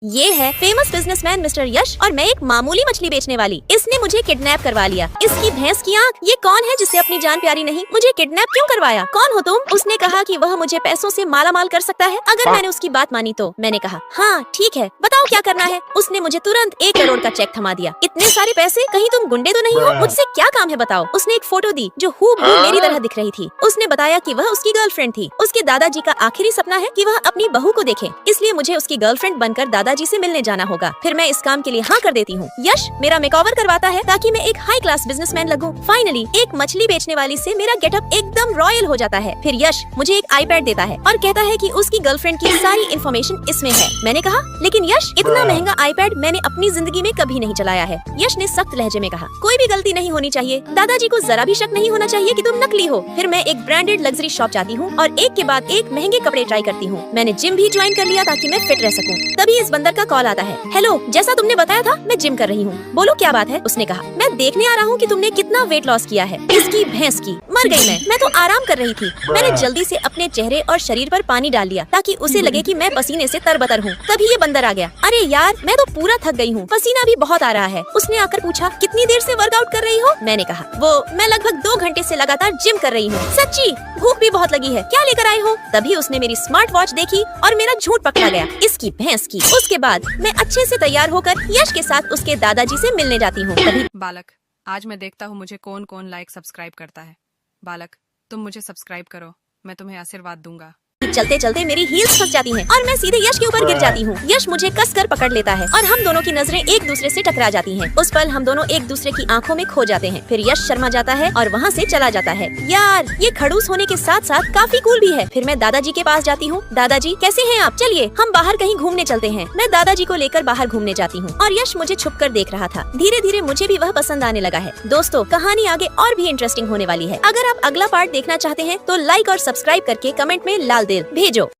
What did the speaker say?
ये है famous businessman mister यश और मैं एक मामूली मछली बेचने वाली। इसने मुझे किडनैप करवा लिया। इसकी भैंस की आंख, ये कौन है जिसे अपनी जान प्यारी नहीं? मुझे किडनैप क्यों करवाया? कौन हो तुम? उसने कहा कि वह मुझे पैसों से माला माल कर सकता है अगर मैंने उसकी बात मानी तो। मैंने कहा हाँ ठीक है, बताओ क्या करना है। उसने मुझे तुरंत 1 करोड़ का चेक थमा दिया। इतने सारे पैसे, कहीं तुम गुंडे तो नहीं हो? मुझसे क्या काम है बताओ। उसने एक फोटो दी जो हूबहू मेरी तरह दिख रही थी। उसने बताया कि वह उसकी गर्लफ्रेंड थी। उसके दादाजी का आखिरी सपना है कि वह अपनी बहू को देखे, इसलिए मुझे उसकी गर्लफ्रेंड बनकर दादाजी से मिलने जाना होगा। फिर मैं इस काम के लिए हाँ कर देती हूँ। यश मेरा मेकओवर करवाता है ताकि मैं एक हाई क्लास बिजनेसमैन लगूं। फाइनली एक मछली बेचने वाली से मेरा गेटअप एकदम रॉयल हो जाता है। फिर यश मुझे एक आईपैड देता है और कहता है कि उसकी गर्लफ्रेंड की सारी इन्फॉर्मेशन इसमें है। मैंने कहा लेकिन यश, इतना महंगा आईपैड मैंने अपनी जिंदगी में कभी नहीं चलाया है। यश ने सख्त लहजे में कहा, कोई भी गलती नहीं होनी चाहिए, दादाजी को जरा भी शक नहीं होना चाहिए कि तुम नकली हो। फिर मैं एक ब्रांडेड लग्जरी शॉप जाती हूँ और एक के बाद एक महंगे कपड़े ट्राई करती हूँ। मैंने जिम भी ज्वाइन कर लिया ताकि मैं फिट रह सकूँ। तभी इस बंदर का कॉल आता है। हेलो, जैसा तुमने बताया था मैं जिम कर रही हूँ, बोलो क्या बात है। उसने कहा मैं देखने आ रहा हूँ कि तुमने कितना वेट लॉस किया है। इसकी भैंस की, मर गई मैं तो आराम कर रही थी। मैंने जल्दी से अपने चेहरे और शरीर पर पानी डाल लिया ताकि उसे लगे कि मैं पसीने से तरबतर हूँ। तभी ये बंदर आ गया। अरे यार, मैं तो पूरा थक गई हूँ, पसीना भी बहुत आ रहा है। उसने आकर पूछा कितनी देर से वर्कआउट कर रही हो? मैंने कहा मैं लगभग 2 घंटे से लगातार जिम कर रही हूँ। सच्ची? भूख भी बहुत लगी है, क्या लेकर आए हो? तभी उसने मेरी स्मार्ट वॉच देखी और मेरा झूठ पकड़ा गया, इसकी भैंस की। उसके बाद मैं अच्छे से तैयार होकर यश के साथ उसके दादाजी से मिलने जाती हूँ। तभी बालक, आज मैं देखता हूँ मुझे कौन कौन लाइक सब्सक्राइब करता है। बालक, तुम मुझे सब्सक्राइब करो, मैं तुम्हें आशीर्वाद दूंगा। चलते चलते मेरी हील्स फंस जाती हैं और मैं सीधे यश के ऊपर गिर जाती हूँ। यश मुझे कसकर पकड़ लेता है और हम दोनों की नजरें एक दूसरे से टकरा जाती हैं। उस पल हम दोनों एक दूसरे की आंखों में खो जाते हैं। फिर यश शर्मा जाता है और वहाँ से चला जाता है। यार, ये खड़ूस होने के साथ साथ काफी कूल भी है। फिर मैं दादाजी के पास जाती हूँ। दादाजी कैसे हैं आप? चलिए हम बाहर कहीं घूमने चलते हैं। मैं दादाजी को लेकर बाहर घूमने जाती हूँ और यश मुझे छुप कर देख रहा था। धीरे धीरे मुझे भी वह पसंद आने लगा है। दोस्तों, कहानी आगे और भी इंटरेस्टिंग होने वाली है। अगर आप अगला पार्ट देखना चाहते हैं तो लाइक और सब्सक्राइब करके कमेंट में लाल दिल भेजो।